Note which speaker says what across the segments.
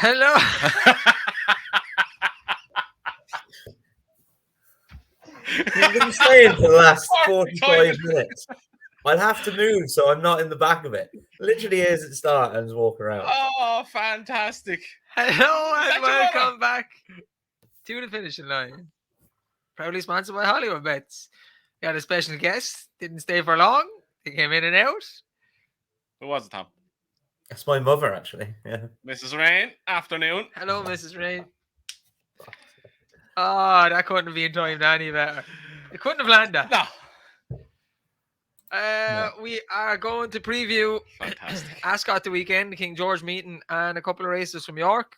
Speaker 1: Hello.
Speaker 2: You've been staying for the last 45 minutes. I'll have to move so I'm not in the back of it. Literally is at start and just walk around.
Speaker 3: Oh, fantastic.
Speaker 1: Hello
Speaker 3: Is that
Speaker 1: and
Speaker 3: your
Speaker 1: welcome back to the finishing line. Proudly sponsored by Hollywood Bets. We had a special guest, didn't stay for long. He came in and out.
Speaker 3: Who was it, Tom?
Speaker 2: That's my mother, actually. Yeah.
Speaker 3: Mrs. Rain, afternoon.
Speaker 1: Hello, Mrs. Rain. Oh, that couldn't have been timed any better. It couldn't have landed.
Speaker 3: No.
Speaker 1: We are going to preview
Speaker 3: Fantastic.
Speaker 1: Ascot the weekend, the King George meeting, and a couple of races from York.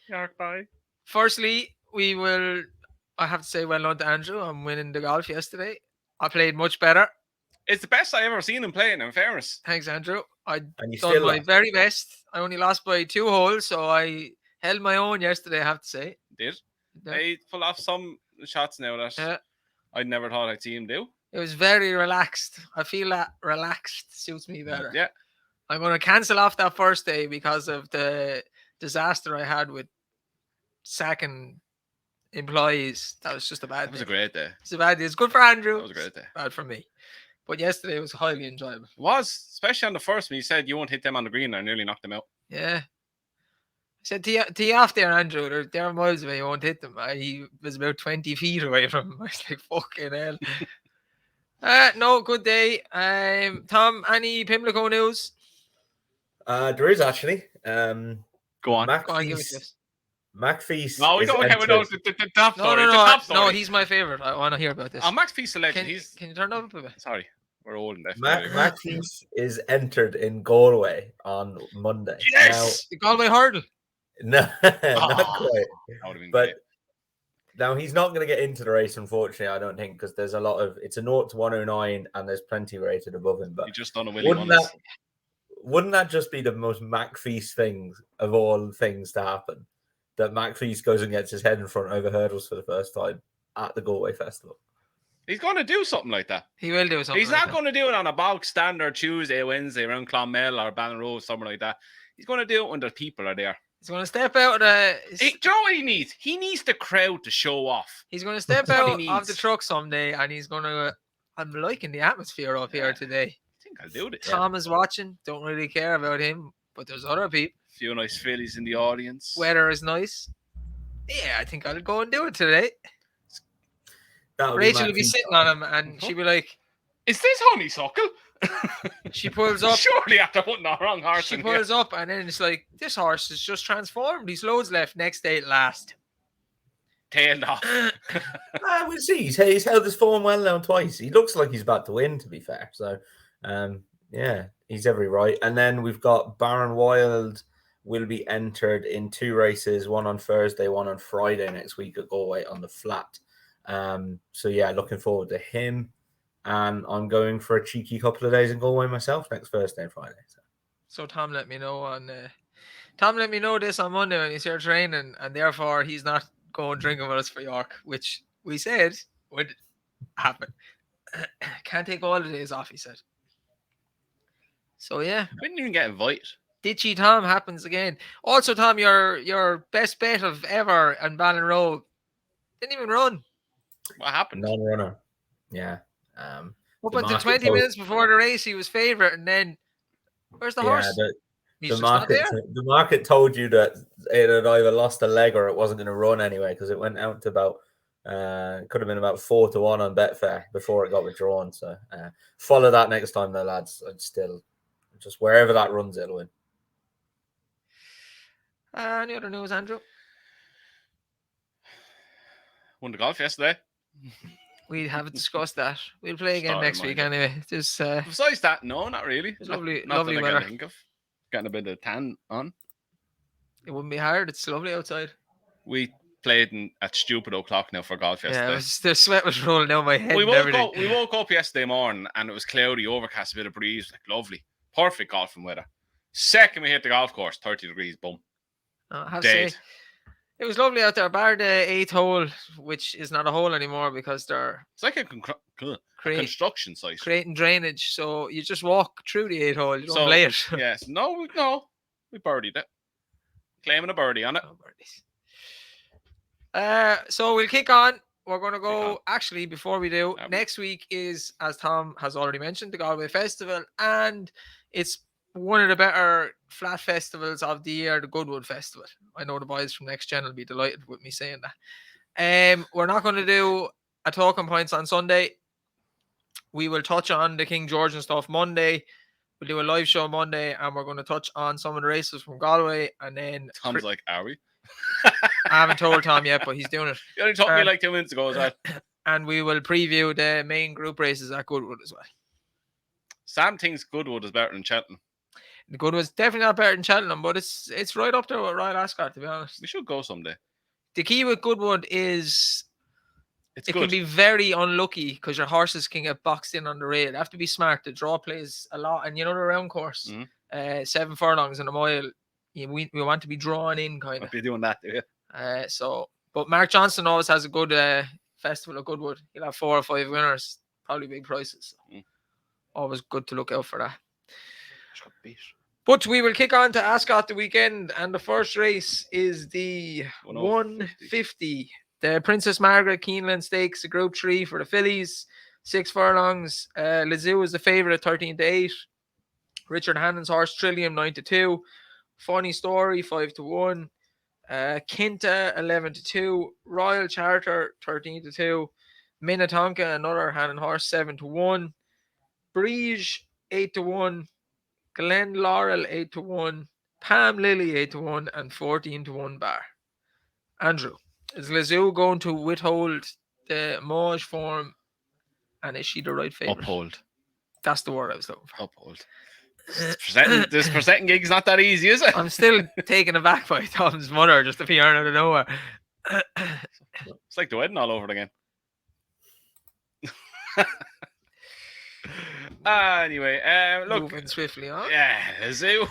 Speaker 3: York, bye.
Speaker 1: Firstly, I have to say well done to Andrew. I'm winning the golf yesterday. I played much better.
Speaker 3: It's the best I ever seen him playing, in fairness.
Speaker 1: Thanks, Andrew. I
Speaker 2: And you
Speaker 1: done
Speaker 2: still
Speaker 1: my
Speaker 2: lost.
Speaker 1: very best. I only lost by 2 holes, so I held my own yesterday, I have to say.
Speaker 3: Did.
Speaker 1: Yeah.
Speaker 3: He pulled off some shots now that I never thought I'd see him do.
Speaker 1: It was very relaxed. I feel that relaxed suits me better.
Speaker 3: Yeah.
Speaker 1: I'm going to cancel off that first day because of the disaster I had with sacking employees. That was just a bad
Speaker 3: That was
Speaker 1: day.
Speaker 3: a great day.
Speaker 1: It's a bad day. It's good for Andrew.
Speaker 3: That was a great day.
Speaker 1: Bad for me. But yesterday was highly enjoyable.
Speaker 3: It was, especially on the first when you said you won't hit them on the green and I nearly knocked them out.
Speaker 1: Yeah. I said, tee off there, Andrew. They're miles away. You won't hit them. He was about 20 feet away from him. I was like, fucking hell. No, good day. Tom, any Pimlico news?
Speaker 2: There is actually.
Speaker 3: Go on.
Speaker 1: Go on, give it to us.
Speaker 2: McPhee.
Speaker 3: No, we don't have the top story.
Speaker 1: No,
Speaker 3: the top story.
Speaker 1: no, he's my favourite. I want to hear about this.
Speaker 3: Max Feast legend.
Speaker 1: Can you turn it up a bit?
Speaker 3: Sorry, we're old and deaf.
Speaker 2: McPhee is entered in Galway on Monday.
Speaker 3: Yes!
Speaker 1: The Galway hurdle.
Speaker 2: No, not quite.
Speaker 3: That would have been
Speaker 2: But
Speaker 3: great.
Speaker 2: now he's not going to get into the race, unfortunately. I don't think because there's a lot of it's a 0 to 109 and there's plenty rated above him. But
Speaker 3: He just done a Willie
Speaker 2: wouldn't that just be the most McPhee thing of all things to happen? That McPhee goes and gets his head in front over hurdles for the first time at the Galway Festival.
Speaker 3: He's going to do something like that.
Speaker 1: He will do something.
Speaker 3: He's not going to do it on a bog standard Tuesday, Wednesday around Clonmel or Ballinrobe, somewhere like that. He's going to do it when the people are there.
Speaker 1: He's going to step out.
Speaker 3: Do you know what he needs? He needs the crowd to show off.
Speaker 1: He's going to step
Speaker 3: That's what
Speaker 1: out
Speaker 3: he
Speaker 1: of
Speaker 3: needs.
Speaker 1: the truck someday, and he's going to. I'm liking the atmosphere up here today.
Speaker 3: I think I'll do this.
Speaker 1: Tom is watching. Don't really care about him, but there's other people.
Speaker 3: A few nice fillies in the audience.
Speaker 1: Weather is nice. Yeah, I think I'll go and do it today.
Speaker 2: That would
Speaker 1: Rachel will be
Speaker 2: McPhee.
Speaker 1: sitting on him, and she'll be like,
Speaker 3: Is this honeysuckle?
Speaker 1: she pulls up.
Speaker 3: Surely after putting the wrong horse
Speaker 1: She
Speaker 3: in here.
Speaker 1: pulls up, and then it's like, this horse is just transformed. He's loads left. Next day, last.
Speaker 3: Tailed off.
Speaker 2: We'll see. He's held his form well now twice. He looks like he's about to win, to be fair. So, yeah, he's every right. And then we've got Baron Wild will be entered in 2 races, one on Thursday, one on Friday next week at Galway on the flat. So, yeah, looking forward to him. And I'm going for a cheeky couple of days in Galway myself next Thursday and Friday.
Speaker 1: So Tom let me know Tom let me know this on Monday when he's here training, and therefore he's not going drinking with us for York, which we said would happen. Can't take all the days off, he said. So yeah,
Speaker 3: We didn't even get invited.
Speaker 1: Ditchy Tom happens again. Also, Tom, your best bet of ever in Ballinrobe didn't even run.
Speaker 3: What happened?
Speaker 2: Non-runner. Yeah.
Speaker 1: Up
Speaker 2: The
Speaker 1: until
Speaker 2: market
Speaker 1: 20
Speaker 2: told-
Speaker 1: minutes before the race, he was favourite, and then where's the horse? He's
Speaker 2: The
Speaker 1: just not
Speaker 2: market,
Speaker 1: there.
Speaker 2: the market told you that it had either lost a leg or it wasn't going to run anyway because it went out to about could have been about 4 to 1 on Betfair before it got withdrawn. So follow that next time, though, lads. I'd still just wherever that runs, it'll win.
Speaker 1: Any other news, Andrew?
Speaker 3: Won the golf yesterday.
Speaker 1: We haven't discussed that. We'll play again
Speaker 3: Started
Speaker 1: next week
Speaker 3: mine.
Speaker 1: anyway. Just
Speaker 3: Besides that, no, not really.
Speaker 1: It's lovely-
Speaker 3: not
Speaker 1: lovely
Speaker 3: that I can
Speaker 1: weather.
Speaker 3: think of. Getting a bit of tan on.
Speaker 1: it wouldn't be hard. It's lovely outside.
Speaker 3: We played at stupid o'clock now for golf
Speaker 1: Yeah,
Speaker 3: yesterday.
Speaker 1: the sweat was rolling down my head.
Speaker 3: we
Speaker 1: and
Speaker 3: woke
Speaker 1: everything.
Speaker 3: up. We woke up yesterday morning and it was cloudy, overcast, a bit of breeze, like lovely, perfect golfing weather. Second we hit the golf course, 30 degrees, boom,
Speaker 1: I have to
Speaker 3: dead.
Speaker 1: say, it was lovely out there, bar the 8th hole, which is not a hole anymore because they're
Speaker 3: It's like a construction site.
Speaker 1: creating drainage. So you just walk through the 8th hole. You don't
Speaker 3: So,
Speaker 1: play it.
Speaker 3: Yes, no, we birdied it. Claiming a birdie on it.
Speaker 1: No birdies. So we'll kick on. We're going to go, actually, before we do, next week is, as Tom has already mentioned, the Galway Festival, and it's one of the better flat festivals of the year, the Goodwood Festival. I know the boys from Next Gen will be delighted with me saying that. We're not going to do a talking points on Sunday. We will touch on the King George and stuff Monday. We'll do a live show Monday, and we're going to touch on some of the races from Galway, and then
Speaker 3: Tom's like, are we?
Speaker 1: I haven't told Tom yet, but he's doing it.
Speaker 3: You only told me like 2 minutes ago as well.
Speaker 1: And we will preview the main group races at Goodwood as well.
Speaker 3: Sam thinks Goodwood is better than Cheltenham.
Speaker 1: The Goodwood's definitely not better than Cheltenham, but it's right up there with Royal Ascot, to be honest.
Speaker 3: We should go someday.
Speaker 1: The key with Goodwood is it
Speaker 3: good.
Speaker 1: can be very unlucky because your horses can get boxed in on the rail. They have to be smart. The draw plays a lot, and you know the round course, 7 furlongs in a mile. We want to be drawn in, kind of.
Speaker 3: I'll be doing that, do you?
Speaker 1: But Mark Johnson always has a good festival of Goodwood. He'll have 4 or 5 winners, probably big prices. Always good to look out for that. But we will kick on to Ascot the weekend, and the first race is the 150. The Princess Margaret Keeneland Stakes, the Group 3 for the fillies, 6 furlongs. Lazoo is the favourite at 13-8. Richard Hannon's horse Trillium 9-2. Funny Story 5-1. Kinta 11-2. Royal Charter 13-2. Minnetonka, another Hannon horse, 7-1. Briege 8-1. Glen Laurel 8-1. Pam Lily 8-1 and 14-1 Bar. Andrew, is Lazoo going to withhold the Mauge form, and is she the right favourite?
Speaker 3: Uphold.
Speaker 1: That's the word I was looking for.
Speaker 3: Uphold. This presenting gig's not that easy, is it?
Speaker 1: I'm still taken aback by Tom's mother just appearing out of nowhere.
Speaker 3: It's like the wedding all over again. Anyway, look,
Speaker 1: moving swiftly on.
Speaker 3: Yeah, Lazoo.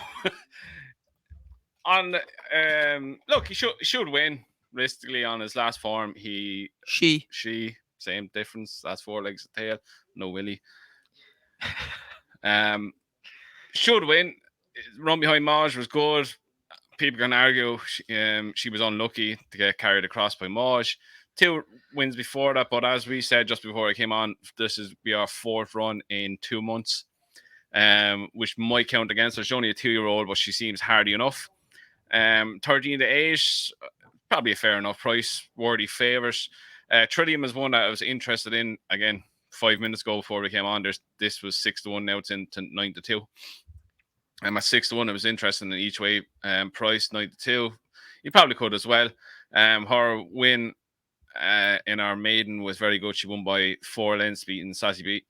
Speaker 3: Look, he should win. Realistically, on his last form, she same difference. Last 4 legs of tail, no Willie. Should win. Run behind Mauge was good. People can argue she was unlucky to get carried across by Mauge. 2 wins before that, but as we said just before I came on, this is be our 4th run in 2 months, which might count against her. She's only a 2-year-old, but she seems hardy enough. 13-8, probably a fair enough price. Worthy favours. Trillium is one that I was interested in. Again, 5 minutes ago before we came on, this was 6-1. Now it's into 9-2. At 6-1, I was interested in each way price. 9-2, you probably could as well. Her win in our maiden was very good. She won by 4 lengths, beating Sassy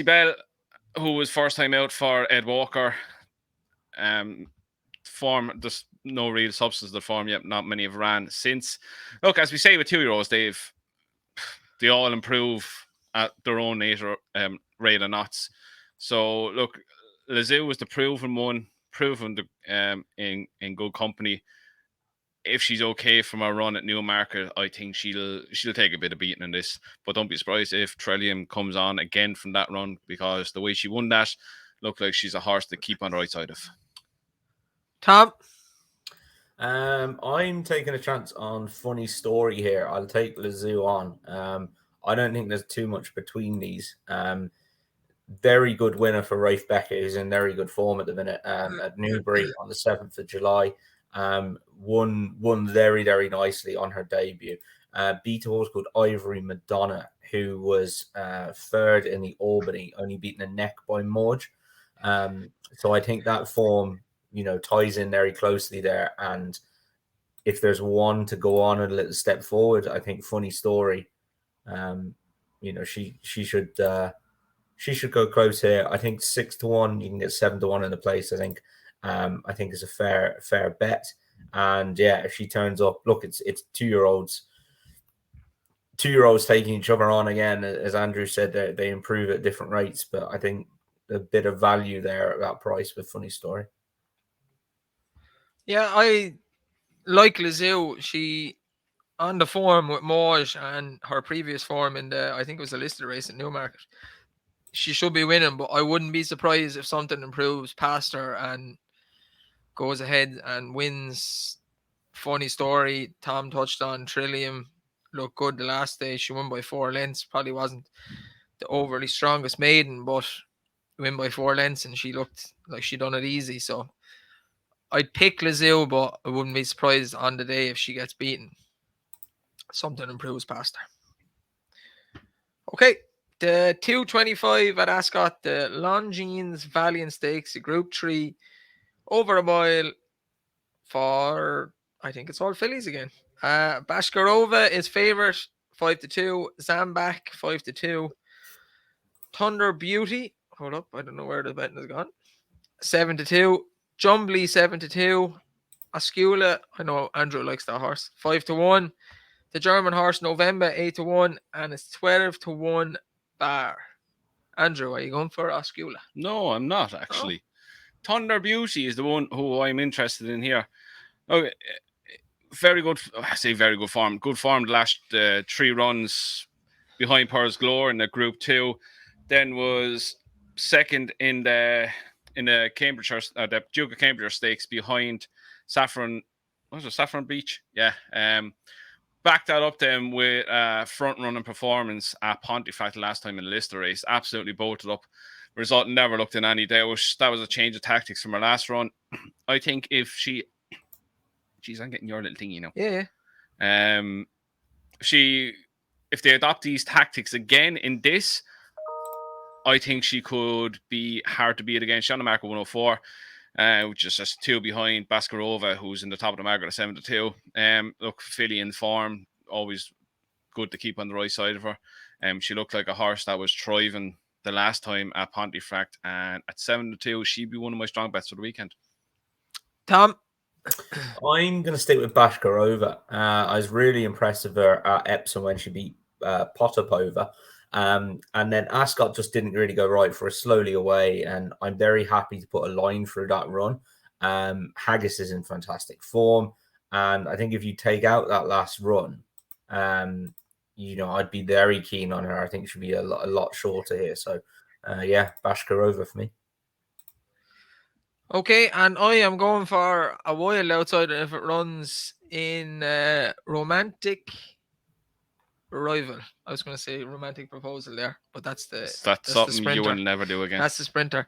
Speaker 3: Bell, who was first time out for Ed Walker. Form, there's no real substance to the form yet. Not many have ran since. Look, as we say with 2-year-olds, they all improve at their own rate of knots. So look, Lazoo was the proven one, in good company. If she's okay from her run at Newmarket, I think she'll take a bit of beating in this. But don't be surprised if Trillium comes on again from that run, because the way she won that looked like she's a horse to keep on the right side of.
Speaker 1: Tom?
Speaker 2: I'm taking a chance on Funny Story here. I'll take Lazoo on. I don't think there's too much between these. Very good winner for Rafe Beckett, who's in very good form at the minute at Newbury on the 7th of July. Won very, very nicely on her debut. Beat a horse called Ivory Madonna, who was 3rd in the Albany, only beaten a neck by Mauge. So I think that form, ties in very closely there. And if there's one to go on a little step forward, I think Funny Story, she should go close here. I think 6-1, you can get 7-1 in the place. I think is a fair bet. And yeah, if she turns up, look, it's 2-year-olds taking each other on again. As Andrew said, they improve at different rates, but I think a bit of value there at that price with Funny Story.
Speaker 1: Yeah, I like Lazoo. She on the form with Mauge and her previous form in I think it was a listed race at Newmarket. She should be winning, but I wouldn't be surprised if something improves past her and goes ahead and wins. Funny story, Tom touched on Trillium. Looked good the last day. She won by 4 lengths. Probably wasn't the overly strongest maiden, but win by 4 lengths, and she looked like she done it easy. So I'd pick Lazille, but I wouldn't be surprised on the day if she gets beaten. Something improves past her. Okay, the 225 at Ascot, the Longines Valiant Stakes, the Group 3, over a mile for, I think it's all fillies again. Bashkarova is favourite, 5-2. Zambak, 5-2. Thunder Beauty, hold up, I don't know where the betting has gone. 7-2. Jumbly, 7-2. Ascula, I know Andrew likes that horse, 5-1. The German horse November, 8-1, and it's 12-1 bar. Andrew, are you going for Ascula?
Speaker 3: No, I'm not actually. Thunder Beauty is the one who I'm interested in here. Okay, very good. I say very good form. Good form the last 3 runs behind Pearl's Glory in the Group 2. Then was second in the Cambridgeshire, the Duke of Cambridgeshire Stakes behind Saffron. What was it? Saffron Beach? Yeah. Backed that up then with front running performance at Pontefract last time in the Lister race. Absolutely bolted up. Result never looked in any doubt. That was a change of tactics from her last run. I think if she, geez, I'm getting your little thing, you know.
Speaker 1: Yeah.
Speaker 3: If they adopt these tactics again in this, I think she could be hard to beat again. She's on the marker 104. Which is just 2 behind Bashkarova, who's in the top of the market at 7-2. Look, filly in form, always good to keep on the right side of her. She looked like a horse that was thriving the last time at Pontefract, and at 7-2, she'd be one of my strong bets for the weekend.
Speaker 1: Tom?
Speaker 2: I'm going to stick with Bashkarova. I was really impressed with her at Epsom when she beat Potapova. And then Ascot just didn't really go right for her, slowly away. And I'm very happy to put a line through that run. Haggis is in fantastic form. And I think if you take out that last run, I'd be very keen on her. I think she'll be a lot shorter here. So, Bashkarova for me.
Speaker 1: Okay, and I am going for a wild outsider if it runs in Romantic Rival. I was going to say Romantic Proposal there, but that's
Speaker 3: something
Speaker 1: the
Speaker 3: you will never do again.
Speaker 1: That's the Sprinter.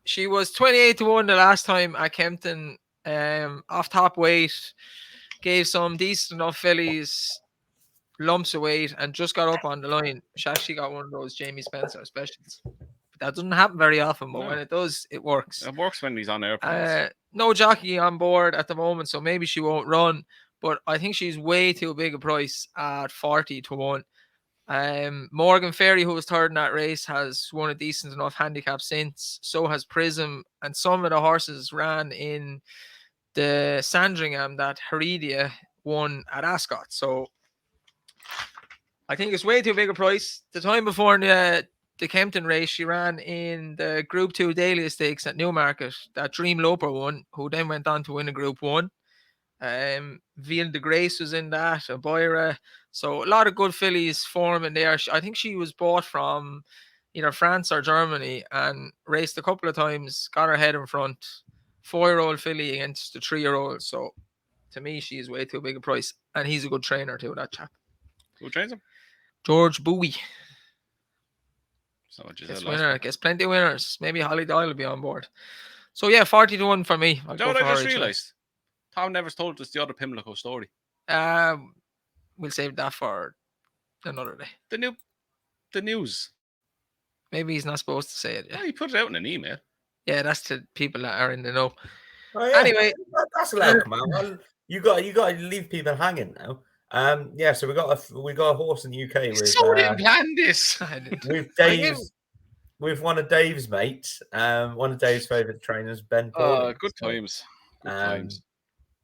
Speaker 1: She was 28-1 the last time at Kempton. Off top weight, gave some decent enough fillies lumps of weight, and just got up on the line. She actually got one of those Jamie Spencer specials. That doesn't happen very often, but when it does, it works.
Speaker 3: It works when he's on airplanes.
Speaker 1: No jockey on board at the moment, so maybe she won't run. But I think she's way too big a price at 40-1. Morgan Ferry, who was third in that race, has won a decent enough handicap since. So has Prism, and some of the horses ran in the Sandringham that Heredia won at Ascot. So I think it's way too big a price. The time before the Kempton race, she ran in the Group 2 Dahlia Stakes at Newmarket, that Dream Loper won, who then went on to win a Group 1. Ville de Grace was in that, Aboira. So a lot of good fillies forming there. I think she was bought from either France or Germany and raced a couple of times, got her head in front. 4-year-old filly against the 3-year-old. So to me, she is way too big a price. And he's a good trainer too, that chap.
Speaker 3: Who trains him?
Speaker 1: George Bowie.
Speaker 3: So
Speaker 1: gets plenty of winners. Maybe Holly Doyle will be on board. So yeah, 40-1 for me.
Speaker 3: I just realised Tom never told us the other Pimlico story.
Speaker 1: We'll save that for another day.
Speaker 3: The news.
Speaker 1: Maybe he's not supposed to say it.
Speaker 3: Yeah, he put it out in an email.
Speaker 1: Yeah, that's to people that are in the know.
Speaker 2: Oh, yeah.
Speaker 1: Anyway,
Speaker 2: that's allowed. Come on, well, you got to leave people hanging now. So we got a horse in the UK with.
Speaker 3: So didn't plan this.
Speaker 2: With Dave's, with one of Dave's mates, one of Dave's favourite trainers, Ben Paul.
Speaker 3: Good times. Good times.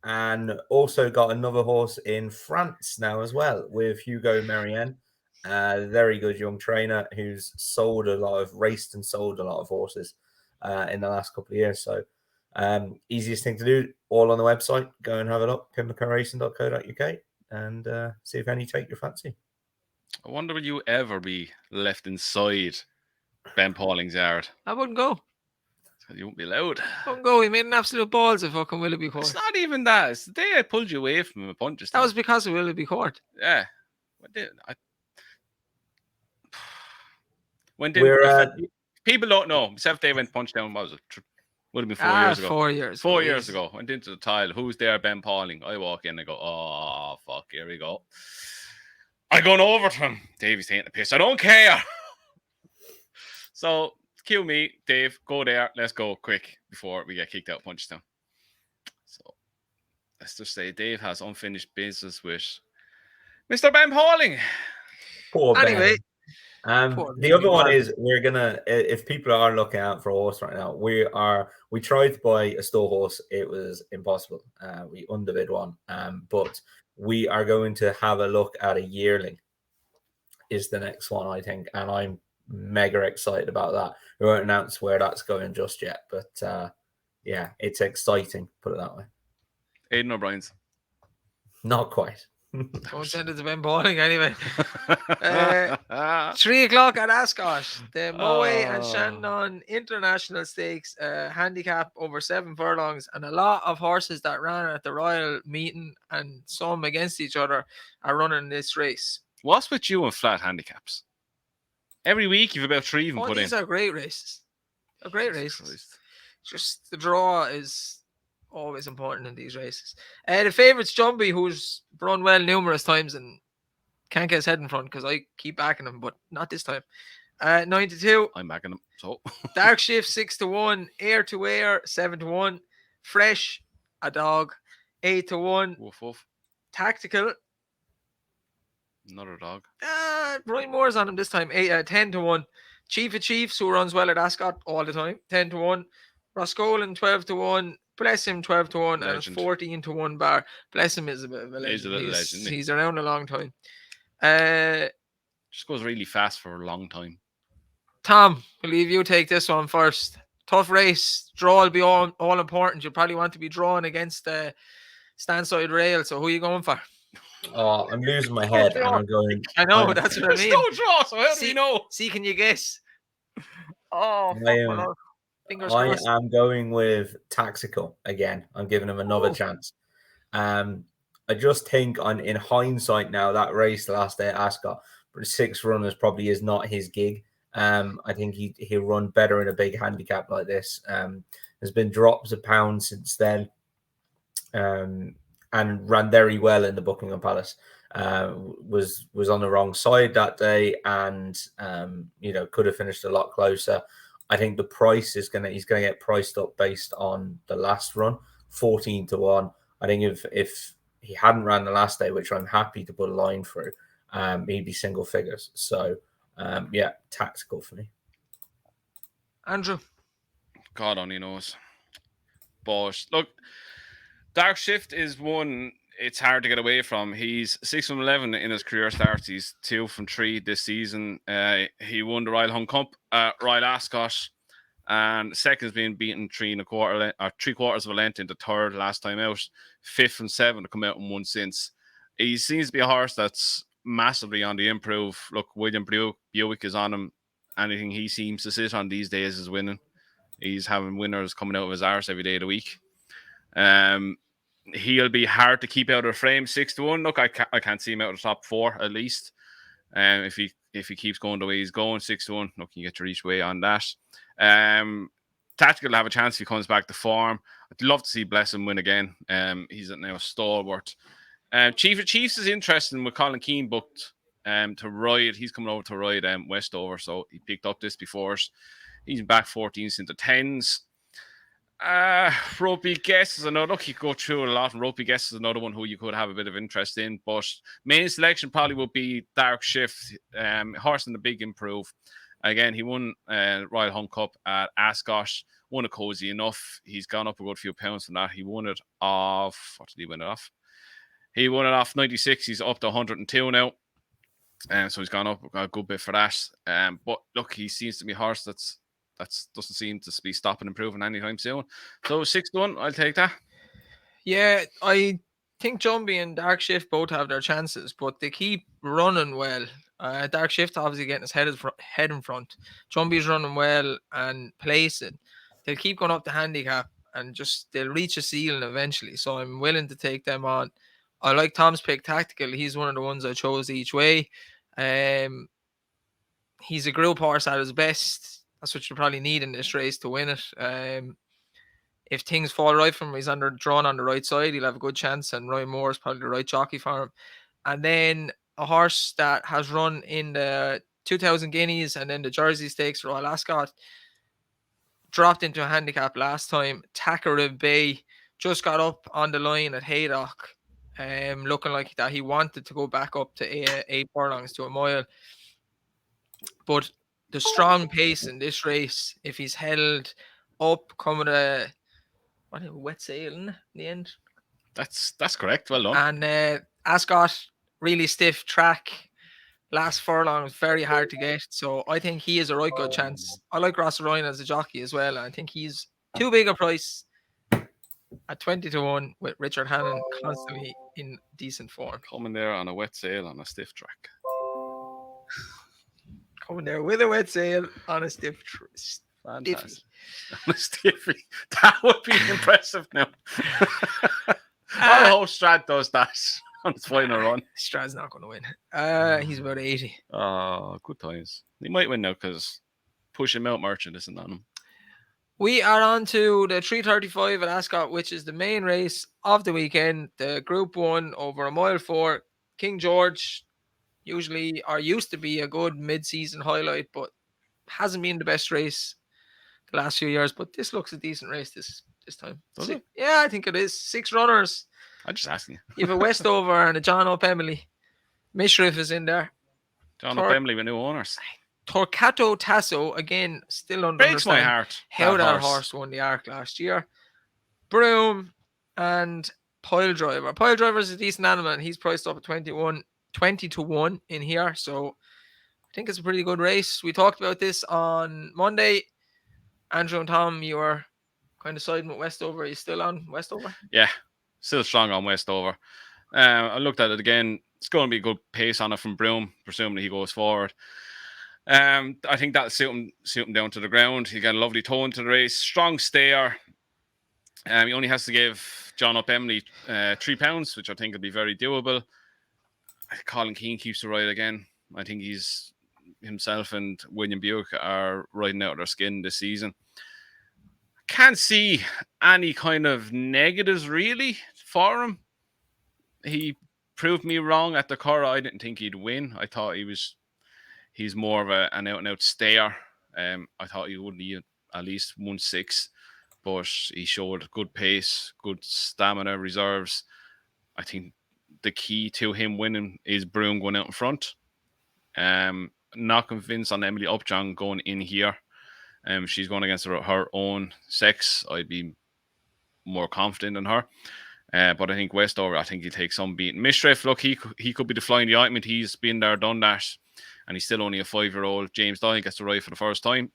Speaker 2: And also got another horse in France now as well with Hugo Marianne, a very good young trainer who's raced and sold a lot of horses in the last couple of years. So easiest thing to do, all on the website. Go and have a look, pimlicoracing.co.uk, and see if any take your fancy.
Speaker 3: I wonder will you ever be left inside Ben Pauling's yard?
Speaker 1: I wouldn't go.
Speaker 3: You won't be allowed.
Speaker 1: Don't go. He made an absolute balls of fucking Willoughby Court.
Speaker 3: It's not even that. It's the day I pulled you away from a punch.
Speaker 1: That was because of Willoughby Court.
Speaker 3: Yeah. When did
Speaker 2: We're
Speaker 3: people don't know? Except they went punch down. What was it? Would have been 4 years ago.
Speaker 1: 4 years.
Speaker 3: 4 years ago. Went into the tile. Who's there? Ben Pauling. I walk in and go, oh fuck, here we go. I gone over to him. Davey's taking the piss. I don't care. So cue me, Dave. Go there. Let's go quick before we get kicked out Punchestown. So let's just say Dave has unfinished business with Mr. Ben Pauling.
Speaker 2: poor Ben.
Speaker 1: Anyway.
Speaker 2: The other one is we're gonna, if people are looking out for a horse right now, we tried to buy a store horse. It was impossible. We underbid one, but we are going to have a look at a yearling is the next one, I think, and I'm mega excited about that. We won't announce where that's going just yet, but yeah, it's exciting, put it that way.
Speaker 3: Aidan O'Brien's.
Speaker 2: Not quite.
Speaker 1: Don't send it to Ben Pauling anyway. 3 o'clock at Ascot. The Moe and Shannon International Stakes handicap over 7 furlongs, and a lot of horses that ran at the Royal meeting and some against each other are running this race.
Speaker 3: What's with you and flat handicaps? Every week you've about 3 even put in.
Speaker 1: These are great races. They're great races. Just the draw is always important in these races. The favourite's Jumbie, who's run well numerous times and can't get his head in front because I keep backing him, but not this time. 92.
Speaker 3: I'm backing him. So
Speaker 1: Dark Shift 6-1, Air to Air 7-1, Fresh a dog 8-1,
Speaker 3: woof woof.
Speaker 1: Tactical.
Speaker 3: Another dog.
Speaker 1: Brian Moore's on him this time. 10-1. Chief of Chiefs, who runs well at Ascot all the time. 10-1. Roscoelan 12-1. Bless him 12-1
Speaker 3: Legend.
Speaker 1: and 14-1 bar. Bless him is a bit of a legend.
Speaker 3: He's a little legend. Isn't he?
Speaker 1: He's around a long time.
Speaker 3: Just goes really fast for a long time.
Speaker 1: Tom, I believe you take this one first. Tough race. Draw will be all important. You'll probably want to be drawn against the standside rail. So who are you going for?
Speaker 2: Oh, I'm losing my head and I'm going.
Speaker 1: I know, that's what I mean.
Speaker 3: There's no draw, so how do we know?
Speaker 1: See, can you guess? Oh,
Speaker 2: I am going with Tactical again. I'm giving him another chance. I just think in hindsight now, that race the last day at Ascot, but 6 runners probably is not his gig. I think he'll run better in a big handicap like this. There's been drops of pounds since then, and ran very well in the Buckingham Palace. Was on the wrong side that day, and could have finished a lot closer. I think the price he's going to get priced up based on the last run, 14-1. I think if he hadn't ran the last day, which I'm happy to put a line through, he'd be single figures. So yeah, Tactical for me.
Speaker 1: Andrew,
Speaker 3: God only knows. But look, Dark Shift is one it's hard to get away from. He's 6 from 11 in his career starts. He's 2 from 3 this season. He won the Royal Hunt Cup at Royal Ascot, and second's been beaten 3 3/4 of a length into third last time out. 5th from 7 to come out and 1 since. He seems to be a horse that's massively on the improve. Look, William Buick is on him. Anything he seems to sit on these days is winning. He's having winners coming out of his arse every day of the week. He'll be hard to keep out of the frame. 6-1. Look, I can't see him out of the top 4 at least. If he keeps going the way he's going, 6-1. Look, you get to reach way on that. Tactical will have a chance if he comes back to form. I'd love to see Bless him win again. He's now a stalwart. Chief of Chiefs is interesting with Colin Keane booked to ride. He's coming over to ride Westover, so he picked up this before us. He's back 14s into 10s. Ropey Guess is another. Look, you could go through a lot, and Ropey Guess is another one who you could have a bit of interest in. But main selection probably would be Dark Shift, horse in the big improve. Again, he won Royal Hunt Cup at Ascot. Won it cozy enough. He's gone up a good few pounds from that. He won it off. What did he win it off? He won it off 96. He's up to 102 now. So he's gone up a good bit for that. But look, he seems to be a horse that doesn't seem to be stopping improving anytime soon. So 6-1, I'll take that.
Speaker 1: Yeah, I think Jumbie and Dark Shift both have their chances, but they keep running well. Dark Shift obviously getting his head in front. Jumbie's running well and placing. they'll keep going up the handicap and they'll reach a ceiling eventually. So I'm willing to take them on. I like Tom's pick tactical. He's one of the ones I chose each way. He's a group horse at his best. That's what you probably need in this race to win it. If things fall right for him, he's drawn on the right side. He'll have a good chance, and Ryan Moore is probably the right jockey for him. And then a horse that has run in the 2000 Guineas and then the Jersey Stakes, Royal Ascot, dropped into a handicap last time. Takarib Bay just got up on the line at Haydock, looking like that he wanted to go back up to 8 furlongs to a mile. But the strong pace in this race, if he's held up, coming a wet sail in the end.
Speaker 3: That's correct. Well done.
Speaker 1: And Ascot, really stiff track. Last furlong was very hard to get. So I think he is a right good chance. I like Ross Ryan as a jockey as well. And I think he's too big a price at 20-1 with Richard Hannon constantly in decent form.
Speaker 3: Coming there on a wet sail on a stiff track.
Speaker 1: Coming there with a wet sail on a stiff
Speaker 3: Fantastic. On a stiffy. That would be impressive now. I hope Strad does that on his final run.
Speaker 1: Strad's not going to win. He's about 80.
Speaker 3: Oh, good times. He might win now because pushing Mount Merchant isn't on him.
Speaker 1: We are on to the 3:35 at Ascot, which is the main race of the weekend. The Group 1 over a mile 4. King George used to be a good mid-season highlight, but hasn't been the best race the last few years. But this looks a decent race this time.
Speaker 3: Does it?
Speaker 1: Yeah, I think it is. 6 runners.
Speaker 3: I'm just asking you.
Speaker 1: You have a Westover and a John Up Emily. Mishriff is in there.
Speaker 3: John Up Emily with new owners.
Speaker 1: Torquato Tasso, again, still under.
Speaker 3: Breaks my heart.
Speaker 1: How that horse won the Arc last year. Broom and Pile Driver. Pile Driver is a decent animal, and he's priced up at 20-1 in here. So I think it's a pretty good race. We talked about this on Monday. Andrew and Tom, you were kind of siding with Westover. Are you still on Westover?
Speaker 3: Yeah, still strong on Westover. I looked at it again. It's going to be a good pace on it from Broom, presumably he goes forward. I think that'll suit him down to the ground. He got a lovely tone to the race. Strong stayer. He only has to give John Up Emily £3, which I think will be very doable. Colin Keane keeps the ride again. I think he's himself and William Buick are riding out of their skin this season. Can't see any kind of negatives really for him. He proved me wrong at the Curragh. I didn't think he'd win. I thought he's more of an out-and-out stayer. I thought he would need at least 1-6, but he showed good pace, good stamina, reserves. I think the key to him winning is Broom going out in front. Not convinced on Emily UpJohn going in here. She's going against her own sex. I'd be more confident in her. But I think Westover, I think he'll take some beating. Mishriff, look, he could be the flying the ointment. He's been there, done that. And he's still only a 5-year-old. James Doyle gets to ride for the first time.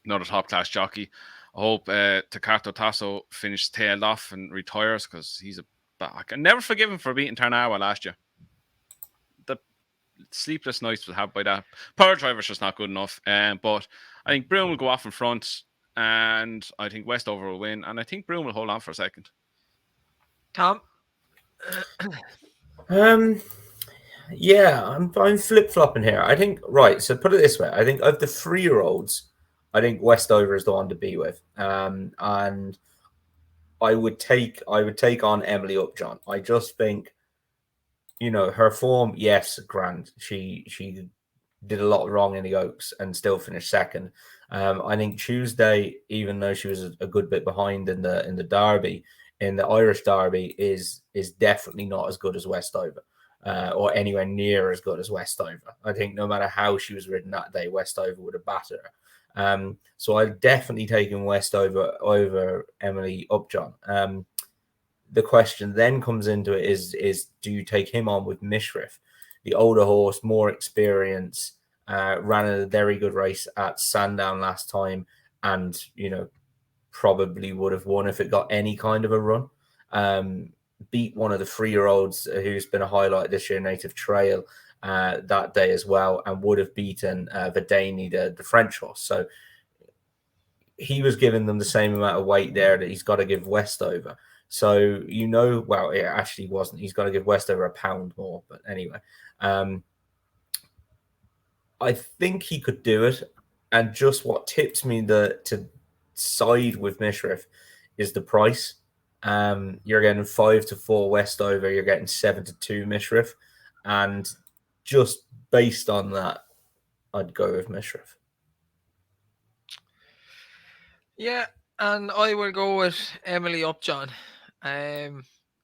Speaker 3: Another top-class jockey. I hope Torquato Tasso finishes tailed off and retires because he's a back. I never forgive him for beating Tarnawa last year. The sleepless nights we'll have by that. Power Driver's just not good enough. But I think Broom will go off in front. And I think Westover will win. And I think Broom will hold on for a second.
Speaker 1: Tom?
Speaker 2: Yeah, I'm flip-flopping here. I think, right, so put it this way. I think of the 3-year-olds, I think Westover is the one to be with. And I would take on Emily UpJohn. I just think, her form, yes, grand. She did a lot wrong in the Oaks and still finished second. I think Tuesday, even though she was a good bit behind in the Derby, in the Irish Derby, is definitely not as good as Westover. Or anywhere near as good as Westover. I think no matter how she was ridden that day, Westover would have battered her. So I've definitely taken Westover over Emily UpJohn. The question then comes into it is do you take him on with Mishriff? The older horse, more experience, ran a very good race at Sandown last time and, probably would have won if it got any kind of a run. Beat one of the 3-year-olds who's been a highlight this year, Native Trail, that day as well, and would have beaten Verdani, the French horse. So he was giving them the same amount of weight there that he's got to give Westover. So, well, it actually wasn't. He's got to give Westover a pound more. But anyway, I think he could do it. And just what tips me to side with Mishriff is the price. You're getting 5-4 Westover. You're getting 7-2 Mishriff. And just based on that, I'd go with Mishriff.
Speaker 1: Yeah, and I will go with Emily UpJohn.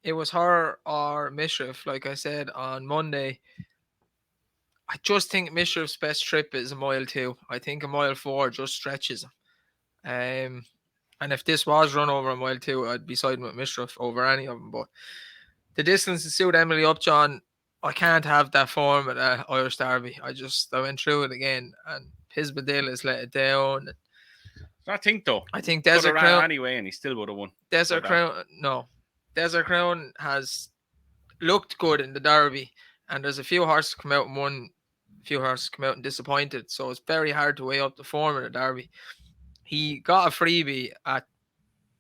Speaker 1: It was her or Mishriff, like I said on Monday. I just think Mishriff's best trip is a mile 2. I think a mile 4 just stretches him. And if this was run over a mile 2, I'd be siding with Mishriff over any of them. But the distance to suit Emily UpJohn, I can't have that form at Irish Derby. I went through it again, and Pisbadil has let it down.
Speaker 3: I think though.
Speaker 1: I think Desert
Speaker 3: ran
Speaker 1: Crown
Speaker 3: anyway, and he still would have won.
Speaker 1: Desert Crown, no. Desert Crown has looked good in the Derby, and there's a few horses come out and won, a few horses come out and disappointed. So it's very hard to weigh up the form of the Derby. He got a freebie at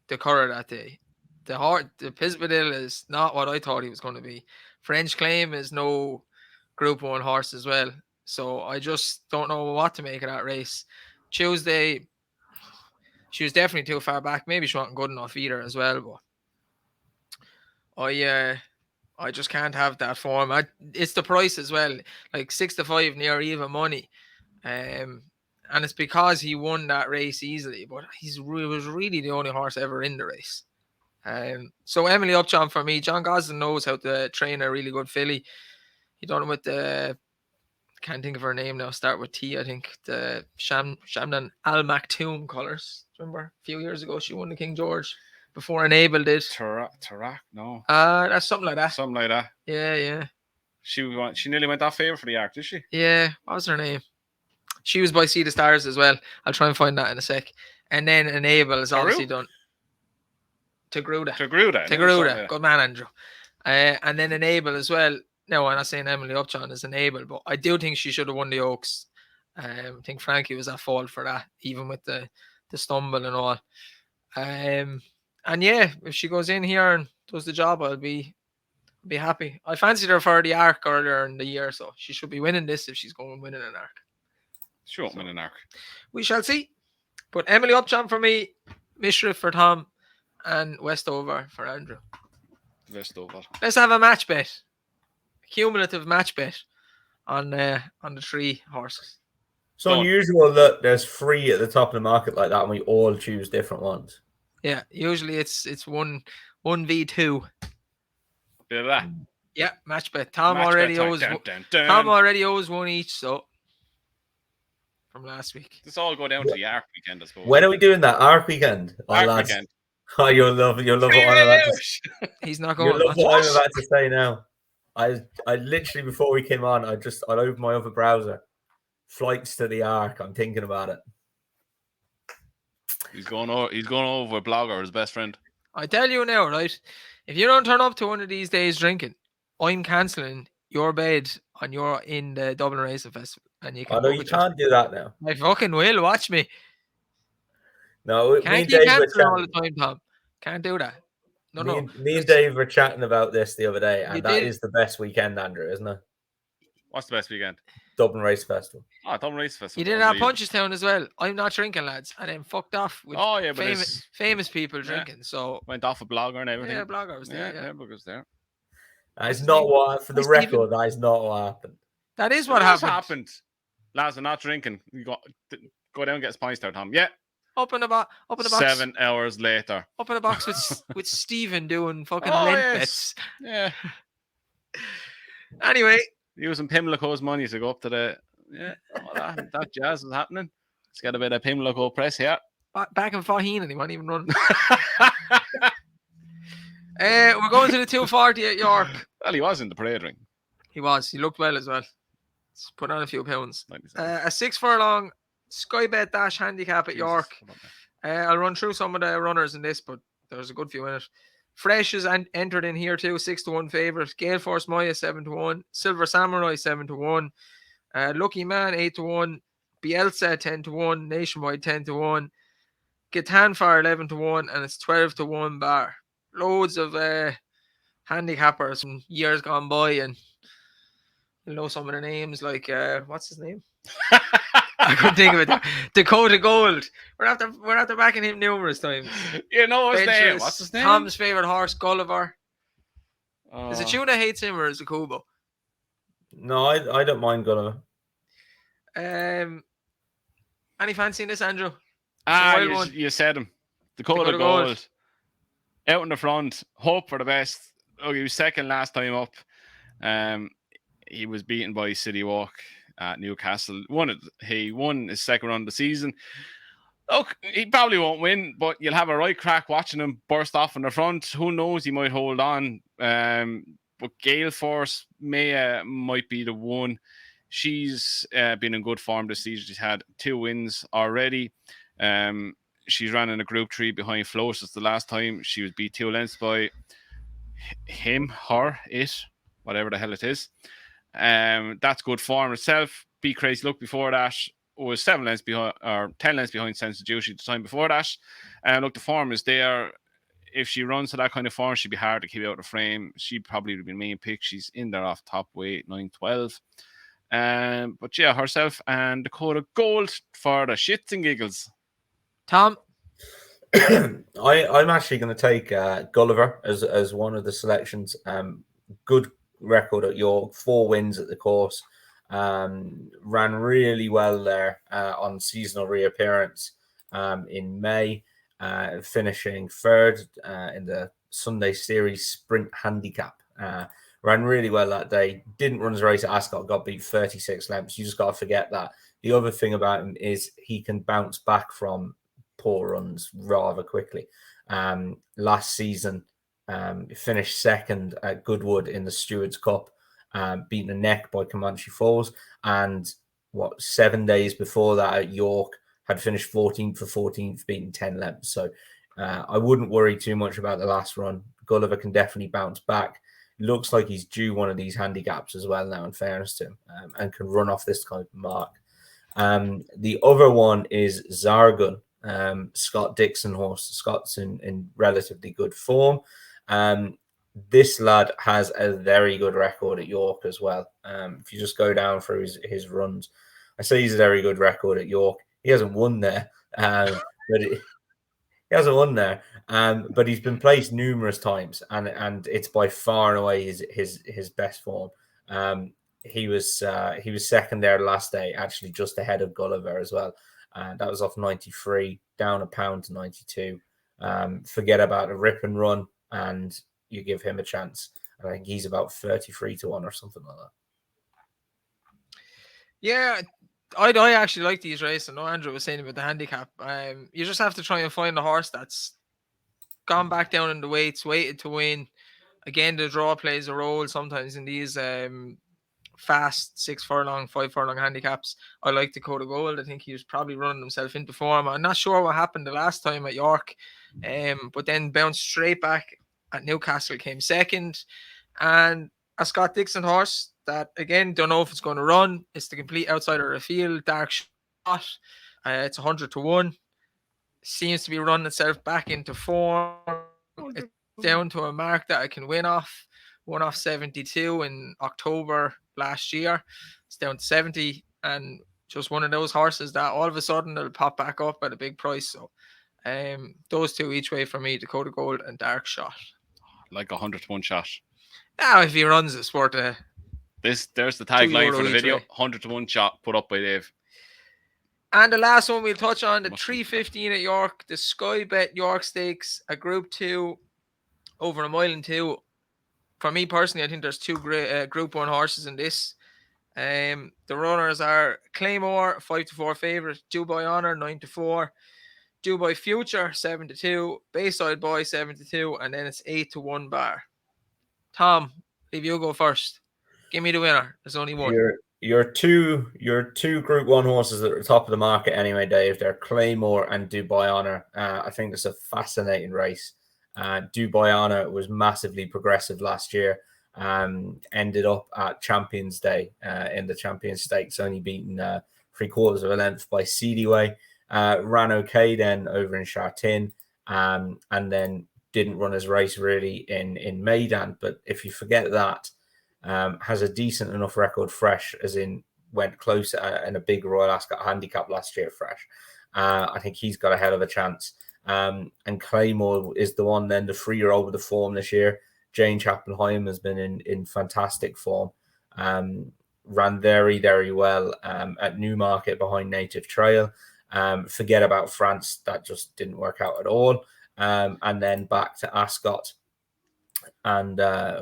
Speaker 1: the Curragh that day. The Pisbadil is not what I thought he was going to be. French Claim is no Group 1 horse as well. So I just don't know what to make of that race. Tuesday, she was definitely too far back. Maybe she wasn't good enough either as well. But I just can't have that form. It's the price as well. Like 6-5 near even money. And it's because he won that race easily. But he was really the only horse ever in the race. So Emily UpJohn for me. John Gosling knows how to train a really good filly. He done it with the... can't think of her name now. Start with T, I think. The Shamnan Al Maktoum colours. Remember a few years ago she won the King George before Enable did.
Speaker 3: Tarak, no.
Speaker 1: That's something like that.
Speaker 3: Something like that.
Speaker 1: Yeah. She
Speaker 3: nearly went off favour for the Arc, did she?
Speaker 1: Yeah. What was her name? She was by Sea the Stars as well. I'll try and find that in a sec. And then Enable is obviously done. Tagruda. Good man, Andrew. And then Enable as well. No, I'm not saying Emily UpJohn is Enable, but I do think she should have won the Oaks. I think Frankie was at fault for that, even with the stumble and all. And yeah, if she goes in here and does the job, I'll be happy. I fancied her for the Arc earlier in the year, so she should be winning this if she's going winning an Arc.
Speaker 3: She won't win an Arc. We
Speaker 1: shall see. But Emily UpJohn for me, Mishriff for Tom, and Westover for Andrew.
Speaker 3: Westover.
Speaker 1: Let's have a match bet. Cumulative match bet on the 3 horses.
Speaker 2: It's unusual that there's 3 at the top of the market like that, and we all choose different ones.
Speaker 1: Yeah, usually it's 1v2.
Speaker 3: Bit of that.
Speaker 1: Yeah, match bet. Tom already owes 1 each, so from last week.
Speaker 3: This all go down to the Arc weekend, I suppose.
Speaker 2: When are we doing that? Arc weekend.
Speaker 3: Weekend.
Speaker 2: Oh, you'll love what I'm about to say.
Speaker 1: He's not going.
Speaker 2: You'll love what I'm about to say now. I literally before we came on, I opened my other browser. Flights to the Arc. I'm thinking about it.
Speaker 3: He's going over with Blogger, his best friend.
Speaker 1: I tell you now, right? If you don't turn up to one of these days drinking, I'm cancelling your bed in the Dublin Racing Festival, and you can.
Speaker 2: I know you can't do that now.
Speaker 1: I fucking will. Watch me.
Speaker 2: No,
Speaker 1: can't keep cancelling all the time, Tom. Can't do that.
Speaker 2: Me and Dave were chatting about this the other day, and that is the best weekend, Andrew, isn't it?
Speaker 3: What's the best weekend?
Speaker 2: Dublin Race Festival.
Speaker 3: Oh, Dublin Race Festival.
Speaker 1: You did it at Punchestown as well. I'm not drinking, lads, and then fucked off with famous people drinking. So
Speaker 3: went off a Blogger and everything.
Speaker 1: Yeah, Blogger was there.
Speaker 3: Yeah, Blogger was there.
Speaker 2: That is not what, for the record, that is not what happened.
Speaker 1: That is what happened.
Speaker 3: Lads are not drinking. You go down and get a pints there, Tom. Yeah.
Speaker 1: Up in the box.
Speaker 3: 7 hours later.
Speaker 1: Up in the box with Stephen doing fucking lent bets.
Speaker 3: Yeah.
Speaker 1: Anyway.
Speaker 3: Using Pimlico's money to go up to the... Yeah, that jazz is happening. Let's get a bit of Pimlico press here.
Speaker 1: Back in Faheen and he wasn't even running. We're going to the 240 at York.
Speaker 3: Well, he was in the parade ring.
Speaker 1: He was. He looked well as well. He's put on a few pounds. A 6 furlong Sky Bet Dash handicap at York. I'll run through some of the runners in this, but there's a good few in it. Fresh is entered in here too, 6-1 favourite. Gale Force Maya 7-1. Silver Samurai 7-1. Lucky Man 8-1. Bielsa 10-1. Nationwide 10-1. Gitanfar 11-1, and it's 12-1 bar. Loads of handicappers from years gone by, and you'll know some of the names, like what's his name? I couldn't think of it. Dakota Gold. We're after backing him numerous times.
Speaker 3: You know his name.
Speaker 1: Venturous,
Speaker 3: What's his name?
Speaker 1: Tom's favorite horse, Gulliver. Is it Tuna hates him or is it Kubo?
Speaker 2: No, I don't mind Gulliver.
Speaker 1: Any fancy in this, Andrew?
Speaker 3: You said him. Dakota Gold. Out in the front. Hope for the best. Oh, he was second last time up. He was beaten by City Walk at Newcastle. He won his second run of the season. Look, he probably won't win, but you'll have a right crack watching him burst off in the front. Who knows? He might hold on. But Gale Force might be the one. She's been in good form this season. She's had 2 wins already. She's ran in a Group 3 behind Flosis the last time. She was beat 2 lengths by him, her, it, whatever the hell it is. That's good form itself. Be Crazy Look before that was 7 lengths behind, or 10 lengths behind Sense of Duty the time before that. And look, the form is there. If she runs to that kind of form, she'd be hard to keep out of the frame. She'd probably be the main pick. She's in there off top weight, 9-12. But yeah, herself and Dakota Gold for the shits and giggles.
Speaker 1: Tom?
Speaker 2: I'm actually going to take Gulliver as one of the selections. Good record at York, 4 wins at the course. Ran really well there on seasonal reappearance in May, finishing 3rd in the Sunday Series Sprint Handicap. Ran really well that day. Didn't run his race at Ascot, got beat 36 lengths. You just got to forget that. The other thing about him is he can bounce back from poor runs rather quickly. Last season, finished 2nd at Goodwood in the Stewards Cup, beaten a neck by Comanche Falls, and 7 days before that at York had finished 14th for 14th, beaten 10 lengths. So I wouldn't worry too much about the last run. Gulliver can definitely bounce back. Looks like he's due one of these handicaps as well now, in fairness to him, and can run off this kind of mark. The other one is Zargun, Scott Dixon horse. Scott's in relatively good form. This lad has a very good record at York as well. If you just go down through his runs, I say he's a very good record at York. He hasn't won there, but he's been placed numerous times, and it's by far and away his best form. He was 2nd there last day, actually just ahead of Gulliver as well. That was off 93, down a pound to 92. Forget about a rip and run, and you give him a chance. I think he's about 33-1 or something like that.
Speaker 1: Yeah, I actually like these races. I know Andrew was saying about the handicap. You just have to try and find a horse that's gone back down in the weights, weighted to win. Again, the draw plays a role sometimes in these fast 6 furlong, 5 furlong handicaps. I like Dakota Gold. I think he was probably running himself into form. I'm not sure what happened the last time at York, but then bounced straight back at Newcastle, came 2nd. And a Scott Dixon horse that, again, don't know if it's going to run. It's the complete outsider of the field, Dark Shot. It's 100-1. Seems to be running itself back into form. It's down to a mark that I can win off. Won off 72 in October last year. It's down to 70, and just one of those horses that all of a sudden they'll pop back up at a big price. So those 2 each way for me, Dakota Gold and Dark Shot.
Speaker 3: Like 100-1 shot.
Speaker 1: Now, if he runs, it's worth
Speaker 3: there's the tagline for the video.
Speaker 1: way.
Speaker 3: 100-1 shot put up by Dave.
Speaker 1: And the last one we'll touch on, the 3:15 at York, the Sky Bet York Stakes, a Group 2 over a mile and 2. For me personally, I think there's 2 great Group 1 horses in this. The runners are Claymore, 5-4 favourite, Dubai Honor, 9-4, Dubai Future, 7-2, Bayside Boy, 7-2, and then it's 8-1 bar. Tom, if you go first, give me the winner. There's only one.
Speaker 2: Your two Group 1 horses that are top of the market anyway, Dave. They're Claymore and Dubai Honor. I think it's a fascinating race. Dubai Honor was massively progressive last year. Ended up at Champions Day in the Champions Stakes, only beaten 3/4 of a length by Seedyway. ran okay then over in Chartin, and then didn't run his race really in Maidan. But if you forget that, has a decent enough record fresh, as in went close in a big Royal Ascot handicap last year fresh. I think he's got a hell of a chance. And Claymore is the one then, the 3-year-old with the form this year. Jane Chappenheim has been in fantastic form. Ran very, very well at Newmarket behind Native Trail. Forget about France, that just didn't work out at all. And then back to Ascot, and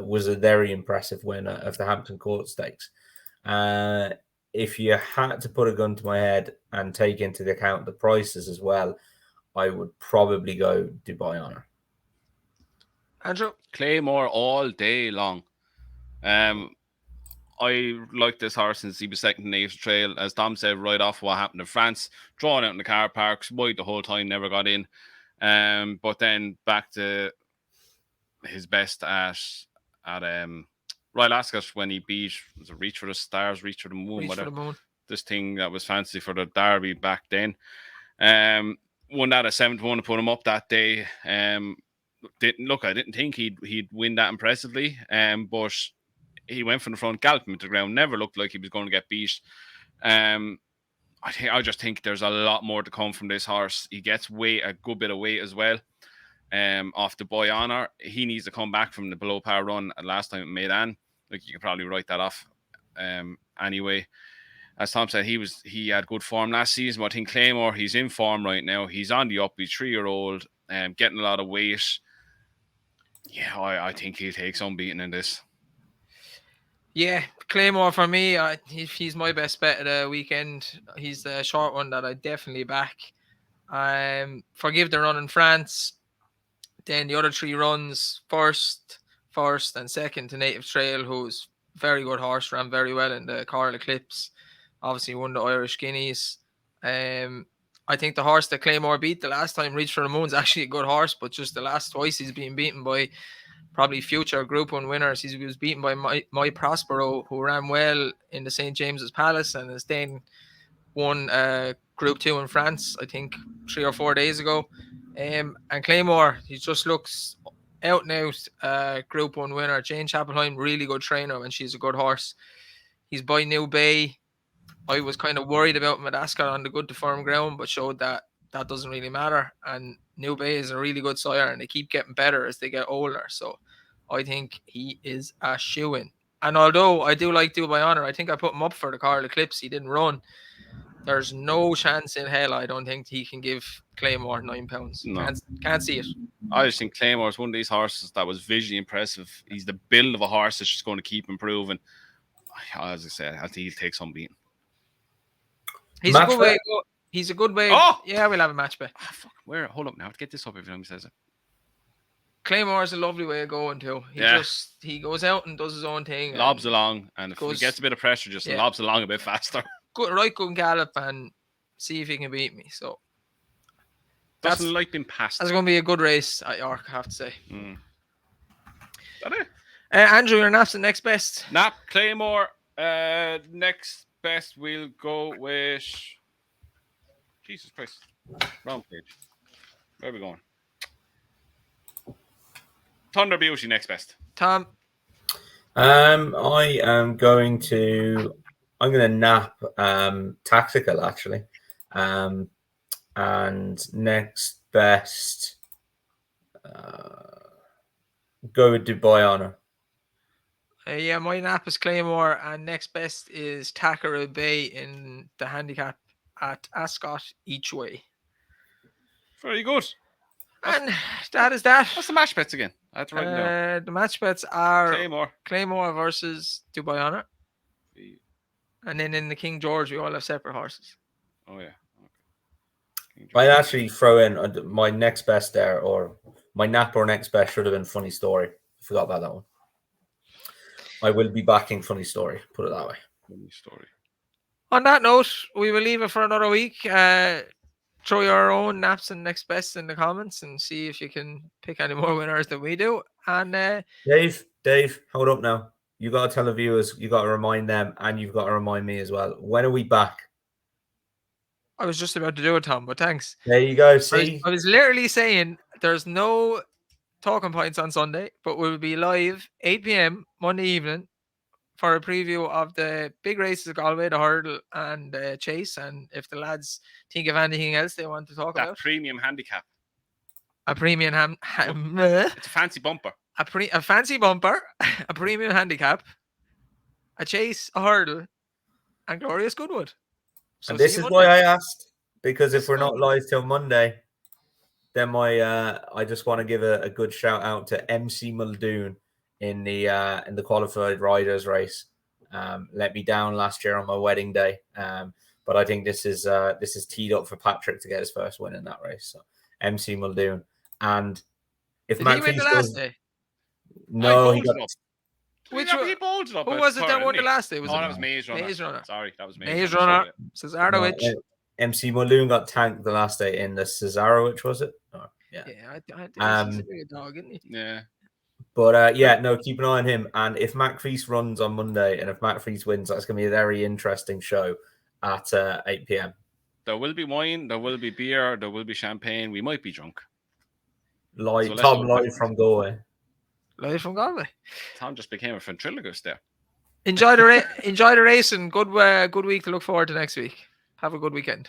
Speaker 2: was a very impressive winner of the Hampton Court Stakes. If you had to put a gun to my head and take into account the prices as well, I would probably go Dubai Honor.
Speaker 1: Andrew?
Speaker 3: Claymore all day long. I like this horse since he was second in Native Trail. As Tom said, right off what happened in France, drawn out in the car parks, wide the whole time, never got in. But then back to his best at Royal Ascot when he beat, was it Reach for the Stars, Reach for the Moon, whatever. This thing that was fancy for the Derby back then. Won that at 7-1 to put him up that day. I didn't think he'd win that impressively. But he went from the front, galloping to the ground, never looked like he was going to get beat. I just think there's a lot more to come from this horse. He gets a good bit of weight as well. Off the Boy Honor, he needs to come back from the below par run last time at Maidan. Like, you can probably write that off. Anyway, as Tom said, he had good form last season. But I think Claymore, he's in form right now. He's on the up. He's 3-year-old, getting a lot of weight. Yeah, I think he'll take some beating in this.
Speaker 1: Yeah, Claymore for me, he's my best bet of the weekend. He's the short one that I definitely back. Forgive the run in France. Then the other 3 runs, first and second to Native Trail, who's very good horse, ran very well in the Coral Eclipse. Obviously won the Irish Guineas. I think the horse that Claymore beat the last time, Reach for the Moon, is actually a good horse, but just the last twice he's been beaten by probably future Group 1 winners. He was beaten by My Prospero, who ran well in the St. James's Palace and has then won Group 2 in France, I think 3 or 4 days ago. And Claymore, he just looks out and out Group 1 winner. Jane Chappenheim, really good trainer, and she's a good horse. He's by New Bay. I was kind of worried about him at Ascot on the good to firm ground, but showed that doesn't really matter. And New Bay is a really good sire, and they keep getting better as they get older. So I think he is a shoo-in. And although I do like Dubai Honor, I think I put him up for the Coral Eclipse. He didn't run. There's no chance in hell I don't think he can give Claymore £9.
Speaker 3: No.
Speaker 1: Can't see it.
Speaker 3: I just think Claymore is one of these horses that was visually impressive. He's the build of a horse that's just going to keep improving. As I said, I think he'll take some beating.
Speaker 1: He's a good way to go. He's a good way.
Speaker 3: Oh!
Speaker 1: Yeah, we'll have a match bet.
Speaker 3: Where? Hold up now. To get this up, if anyone says it.
Speaker 1: Claymore is a lovely way of going too. He goes out and does his own thing.
Speaker 3: Lobs along, and if he gets a bit of pressure, just lobs along a bit faster.
Speaker 1: Good gallop and see if he can beat me. So
Speaker 3: doesn't like being passed.
Speaker 1: That's going to be a good race at York, I have to say.
Speaker 3: Is that it?
Speaker 1: Andrew, your naps and next best.
Speaker 3: Nap Claymore. Next best, we'll go with. Jesus Christ, wrong page. Where are we going? Thunder Beauty next best.
Speaker 1: Tom.
Speaker 2: I am going to. I'm going to nap Tactical, actually. And next best, go with Dubai Honor.
Speaker 1: My nap is Claymore, and next best is Takara Bay in the handicap at Ascot each way.
Speaker 3: Very good.
Speaker 1: And that is that.
Speaker 3: What's the match bets again? I have to write them down.
Speaker 1: The match bets are
Speaker 3: Claymore
Speaker 1: versus Dubai Honor. And then in the King George, we all have separate horses.
Speaker 3: Oh, yeah.
Speaker 2: Okay. I'd actually throw in my next best there, or my nap or next best should have been Funny Story. I forgot about that one. I will be backing Funny Story, put it that way.
Speaker 3: Funny Story.
Speaker 1: On that note, we will leave it for another week. Throw your own naps and next best in the comments and see if you can pick any more winners than we do. And
Speaker 2: Dave, hold up now. You got to tell the viewers, you got to remind them, and you've got to remind me as well. When are we back?
Speaker 1: I was just about to do it, Tom, but thanks.
Speaker 2: There you go.
Speaker 1: I was,
Speaker 2: See,
Speaker 1: I was literally saying there's no talking points on Sunday, but we'll be live 8 p.m. Monday evening for a preview of the big races of Galway, the hurdle and chase. And if the lads think of anything else they want to talk
Speaker 3: That
Speaker 1: about,
Speaker 3: premium handicap.
Speaker 1: a premium
Speaker 3: It's a fancy bumper.
Speaker 1: a fancy bumper, a premium handicap, a chase, a hurdle, and Glorious Goodwood. So
Speaker 2: and this
Speaker 1: see you
Speaker 2: is why
Speaker 1: Monday.
Speaker 2: I asked, because if
Speaker 1: This
Speaker 2: we're
Speaker 1: is
Speaker 2: not
Speaker 1: why-
Speaker 2: live till Monday, then I just want to give a good shout out to MC Muldoon in the qualified riders race. Let me down last year on my wedding day, but I think this is teed up for Patrick to get his first win in that race. So MC Muldoon, and if
Speaker 1: Did he win
Speaker 2: McPhee
Speaker 1: the last
Speaker 2: does,
Speaker 1: day?
Speaker 2: no,
Speaker 3: I
Speaker 2: he got
Speaker 3: bolted up.
Speaker 1: Which
Speaker 3: He
Speaker 1: one?
Speaker 3: bolted up.
Speaker 1: Who
Speaker 3: at
Speaker 1: was it
Speaker 3: Thurrock,
Speaker 1: that won
Speaker 3: didn't
Speaker 1: the
Speaker 3: he?
Speaker 1: last day? Was
Speaker 3: Oh,
Speaker 1: it
Speaker 3: that was Maze Runner.
Speaker 1: Maze Runner?
Speaker 3: Sorry, that was
Speaker 1: Maze
Speaker 3: Runner.
Speaker 1: Runner?
Speaker 3: Sorry.
Speaker 1: Cesarowicz.
Speaker 2: MC Muldoon got tanked the last day in the Cesarowicz, was it? Oh, yeah.
Speaker 1: Yeah, I think he's a big dog, isn't he?
Speaker 3: Yeah.
Speaker 2: But yeah, no, keep an eye on him. And if Mac Feast runs on Monday, and if Mac Feast wins, that's going to be a very interesting show at 8 p.m.
Speaker 3: There will be wine, there will be beer, there will be champagne. We might be drunk.
Speaker 2: Live,
Speaker 3: So let's
Speaker 2: Tom
Speaker 3: hope
Speaker 2: live
Speaker 3: that-
Speaker 2: from Galway.
Speaker 1: Live from Galway.
Speaker 3: Tom just became a ventriloquist there.
Speaker 1: Enjoy the race and good week to look forward to next week. Have a good weekend.